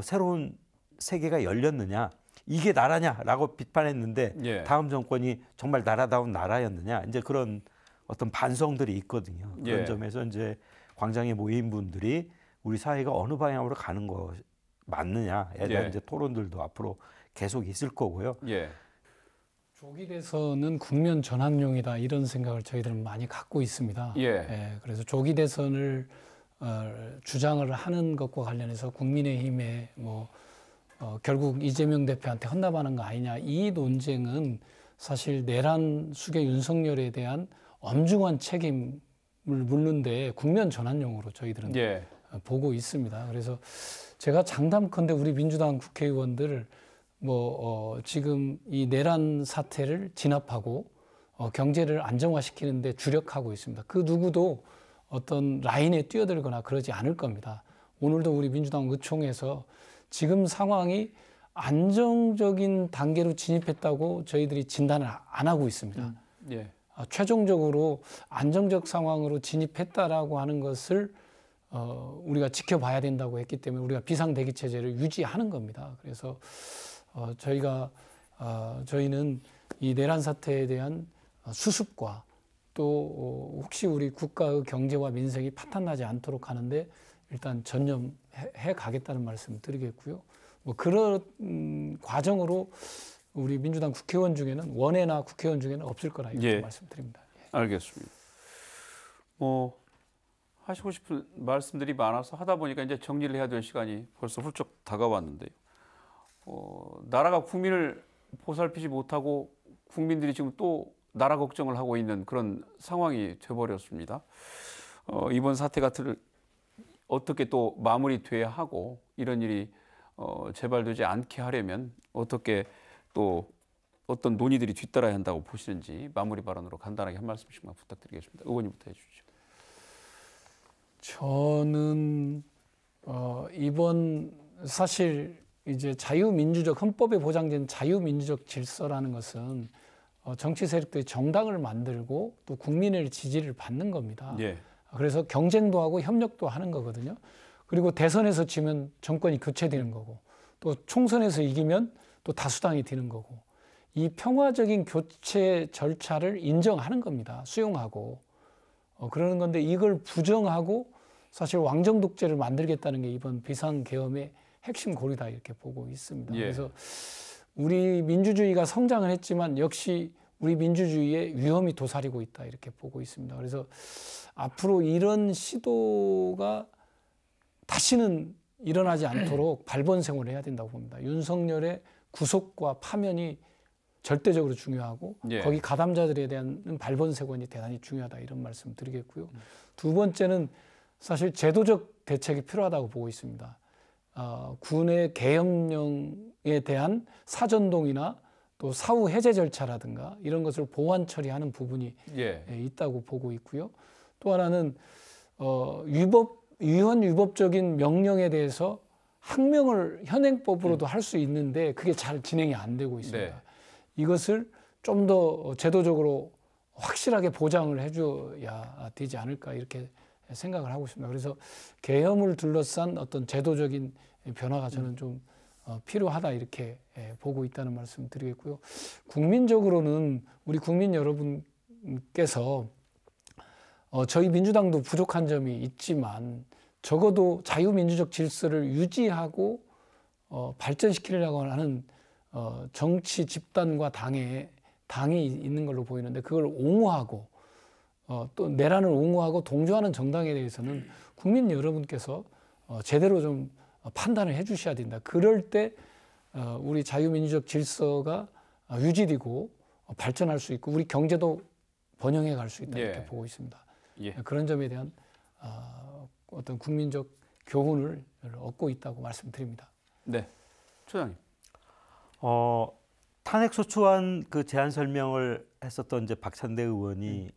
새로운 세계가 열렸느냐 이게 나라냐라고 비판했는데 예. 다음 정권이 정말 나라다운 나라였느냐 이제 그런 어떤 반성들이 있거든요. 그런 예. 점에서 이제 광장에 모인 분들이 우리 사회가 어느 방향으로 가는 거 맞느냐에 대한 예. 이제 토론들도 앞으로 계속 있을 거고요. 예. 조기 대선은 국면 전환용이다 이런 생각을 저희들은 많이 갖고 있습니다. 예. 그래서 조기 대선을 주장을 하는 것과 관련해서 국민의힘에 결국 이재명 대표한테 헌납하는 거 아니냐 이 논쟁은 사실 내란 수계 윤석열에 대한 엄중한 책임을 묻는데 국면 전환용으로 저희들은 예. 보고 있습니다. 그래서 제가 장담컨대 우리 민주당 국회의원들 지금 이 내란 사태를 진압하고 경제를 안정화시키는데 주력하고 있습니다. 그 누구도 어떤 라인에 뛰어들거나 그러지 않을 겁니다. 오늘도 우리 민주당 의총에서 지금 상황이 안정적인 단계로 진입했다고 저희들이 진단을 안 하고 있습니다. 예. 최종적으로 안정적 상황으로 진입했다라고 하는 것을 우리가 지켜봐야 된다고 했기 때문에 우리가 비상대기 체제를 유지하는 겁니다. 그래서 저희는 이 내란 사태에 대한 수습과 또 혹시 우리 국가의 경제와 민생이 파탄나지 않도록 하는데 일단 전념해 가겠다는 말씀을 드리겠고요. 그런 과정으로 우리 민주당 국회의원 중에는 원외나 국회의원 중에는 없을 거라 이렇게 예. 말씀드립니다. 알겠습니다. 하시고 싶은 말씀들이 많아서 하다 보니까 이제 정리를 해야 될 시간이 벌써 훌쩍 다가왔는데요. 나라가 국민을 보살피지 못하고 국민들이 지금 또 나라 걱정을 하고 있는 그런 상황이 돼버렸습니다. 이번 사태 같은 어떻게 또 마무리돼야 하고 이런 일이 재발되지 않게 하려면 어떻게 또 어떤 논의들이 뒤따라야 한다고 보시는지 마무리 발언으로 간단하게 한 말씀씩만 부탁드리겠습니다. 의원님부터 해주시죠. 저는 이번 사실 이제 자유민주적 헌법에 보장된 자유민주적 질서라는 것은 정치 세력들이 정당을 만들고 또 국민의 지지를 받는 겁니다. 예. 그래서 경쟁도 하고 협력도 하는 거거든요. 그리고 대선에서 지면 정권이 교체되는 거고 또 총선에서 이기면 또 다수당이 되는 거고 이 평화적인 교체 절차를 인정하는 겁니다. 수용하고 그러는 건데 이걸 부정하고 사실 왕정 독재를 만들겠다는 게 이번 비상계엄의 핵심 고리다 이렇게 보고 있습니다. 예. 그래서 우리 민주주의가 성장을 했지만 역시 우리 민주주의의 위험이 도사리고 있다 이렇게 보고 있습니다. 그래서 앞으로 이런 시도가 다시는 일어나지 않도록 발본생활을 해야 된다고 봅니다. 윤석열의 구속과 파면이 절대적으로 중요하고 예. 거기 가담자들에 대한 발본색원이 대단히 중요하다 이런 말씀 드리겠고요. 두 번째는 사실 제도적 대책이 필요하다고 보고 있습니다. 군의 계엄령에 대한 사전동의나 또 사후 해제 절차라든가 이런 것을 보완 처리하는 부분이 있다고 보고 있고요. 또 하나는 위헌 위법적인 명령에 대해서 항명을 현행법으로도 할 수 있는데 그게 잘 진행이 안 되고 있습니다. 네. 이것을 좀 더 제도적으로 확실하게 보장을 해줘야 되지 않을까 이렇게 생각을 하고 있습니다. 그래서 계엄을 둘러싼 어떤 제도적인 변화가 저는 좀 필요하다 이렇게 보고 있다는 말씀 드리겠고요. 국민적으로는 우리 국민 여러분께서 저희 민주당도 부족한 점이 있지만 적어도 자유민주적 질서를 유지하고 발전시키려고 하는 정치 집단과 당이 있는 걸로 보이는데 그걸 옹호하고 또 내란을 옹호하고 동조하는 정당에 대해서는 국민 여러분께서 제대로 좀 판단을 해주셔야 된다. 그럴 때 우리 자유민주적 질서가 유지되고 발전할 수 있고 우리 경제도 번영해 갈 수 있다 이렇게 보고 있습니다. 예. 그런 점에 대한 어떤 국민적 교훈을 얻고 있다고 말씀드립니다. 네, 초장님. 탄핵소추안 그 제안 설명을 했었던 이제 박찬대 의원이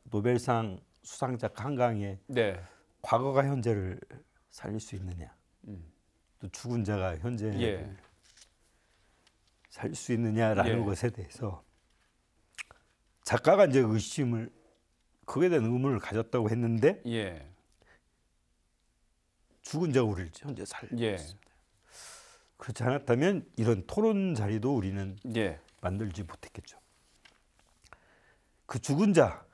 노벨상 수상자 한강에 네. 과거가 현재를 살릴 수 있느냐, 또 죽은 자가 현재 살 수 있느냐라는 예. 것에 대해서 작가가 이제 그거에 대한 의문을 가졌다고 했는데 예. 죽은 자 우리를 현재 살고 예. 있습니다. 그렇지 않았다면 이런 토론 자리도 우리는 예. 만들지 못했겠죠. 그 죽은 자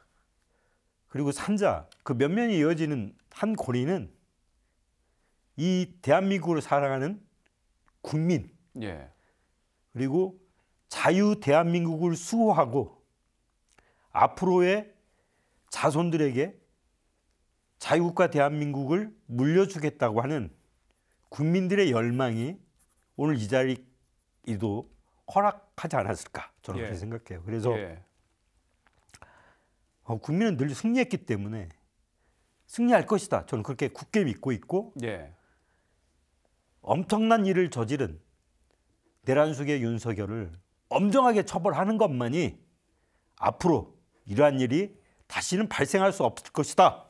그리고 산 자 그 면면이 이어지는 한 고리는 이 대한민국을 사랑하는 국민 예. 그리고 자유 대한민국을 수호하고 앞으로의 자손들에게 자유국가 대한민국을 물려주겠다고 하는 국민들의 열망이 오늘 이 자리에도 허락하지 않았을까 저는 예. 그렇게 생각해요. 그래서 예. 국민은 늘 승리했기 때문에 승리할 것이다. 저는 그렇게 굳게 믿고 있고 예. 엄청난 일을 저지른 내란숙의 윤석열을 엄정하게 처벌하는 것만이 앞으로 이러한 일이 다시는 발생할 수 없을 것이다.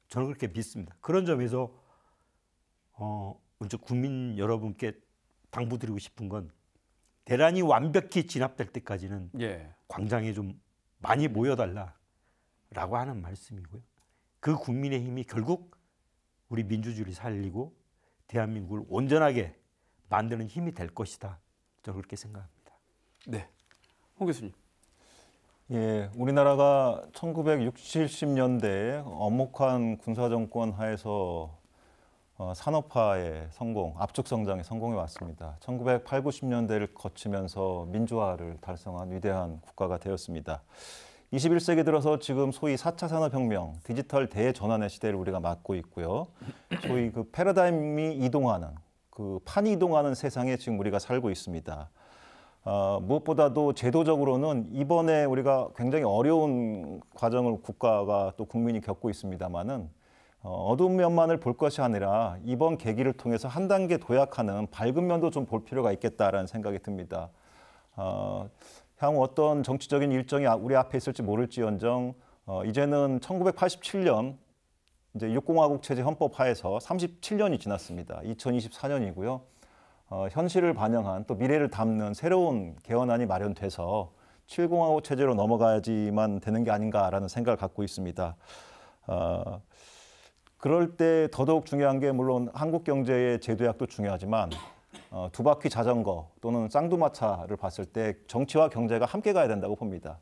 저는 그렇게 믿습니다. 그런 점에서 먼저 국민 여러분께 당부드리고 싶은 건 대란이 완벽히 진압될 때까지는 예. 광장에 좀 많이 모여달라라고 하는 말씀이고요. 그 국민의 힘이 결국 우리 민주주의를 살리고 대한민국을 온전하게 만드는 힘이 될 것이다. 저는 그렇게 생각합니다. 네. 홍 교수님. 예, 우리나라가 1960, 70년대에 엄혹한 군사정권 하에서 산업화의 성공, 압축 성장에 성공해 왔습니다. 1980, 90년대를 거치면서 민주화를 달성한 위대한 국가가 되었습니다. 21세기 들어서 지금 소위 4차 산업혁명, 디지털 대전환의 시대를 우리가 맞고 있고요. 소위 그 패러다임이 이동하는, 그 판이 이동하는 세상에 지금 우리가 살고 있습니다. 무엇보다도 제도적으로는 이번에 우리가 굉장히 어려운 과정을 국가가 또 국민이 겪고 있습니다만은 어두운 면만을 볼 것이 아니라 이번 계기를 통해서 한 단계 도약하는 밝은 면도 좀 볼 필요가 있겠다라는 생각이 듭니다. 향후 어떤 정치적인 일정이 우리 앞에 있을지 모를지언정 이제는 1987년 이제 6공화국 체제 헌법 하에서 37년이 지났습니다. 2024년이고요. 현실을 반영한 또 미래를 담는 새로운 개헌안이 마련돼서 7공화국 체제로 넘어가야지만 되는 게 아닌가라는 생각을 갖고 있습니다. 그럴 때 더더욱 중요한 게 물론 한국 경제의 재도약도 중요하지만 두 바퀴 자전거 또는 쌍두마차를 봤을 때 정치와 경제가 함께 가야 된다고 봅니다.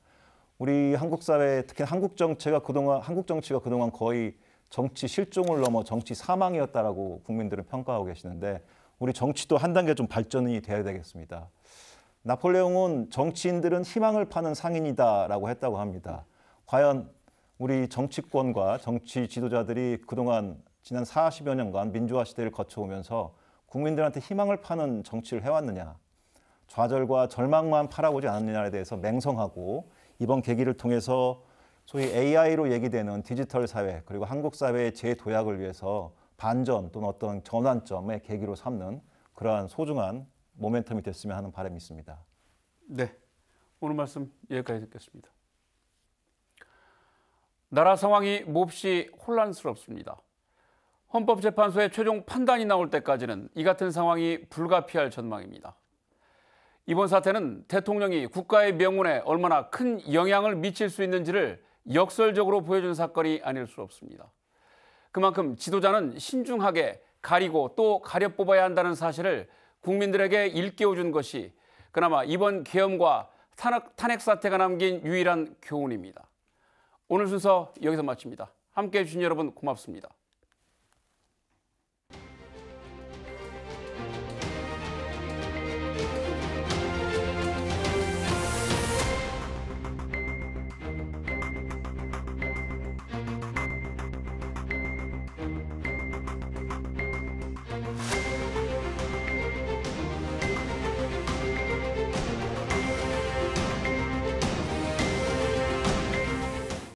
우리 한국 사회, 특히 한국 정치가 그동안 거의 정치 실종을 넘어 정치 사망이었다라고 국민들은 평가하고 계시는데 우리 정치도 한 단계 좀 발전이 돼야 되겠습니다. 나폴레옹은 정치인들은 희망을 파는 상인이다라고 했다고 합니다. 과연 우리 정치권과 정치 지도자들이 그동안 지난 40여 년간 민주화 시대를 거쳐오면서 국민들한테 희망을 파는 정치를 해왔느냐, 좌절과 절망만 팔아오지 않았느냐에 대해서 맹성하고 이번 계기를 통해서 소위 AI로 얘기되는 디지털 사회 그리고 한국 사회의 재도약을 위해서 반전 또는 어떤 전환점의 계기로 삼는 그러한 소중한 모멘텀이 됐으면 하는 바람이 있습니다. 네, 오늘 말씀 여기까지 듣겠습니다. 나라 상황이 몹시 혼란스럽습니다. 헌법재판소의 최종 판단이 나올 때까지는 이 같은 상황이 불가피할 전망입니다. 이번 사태는 대통령이 국가의 명운에 얼마나 큰 영향을 미칠 수 있는지를 역설적으로 보여준 사건이 아닐 수 없습니다. 그만큼 지도자는 신중하게 가리고 또 가려 뽑아야 한다는 사실을 국민들에게 일깨워준 것이 그나마 이번 계엄과 탄핵 사태가 남긴 유일한 교훈입니다. 오늘 순서 여기서 마칩니다. 함께해 주신 여러분 고맙습니다.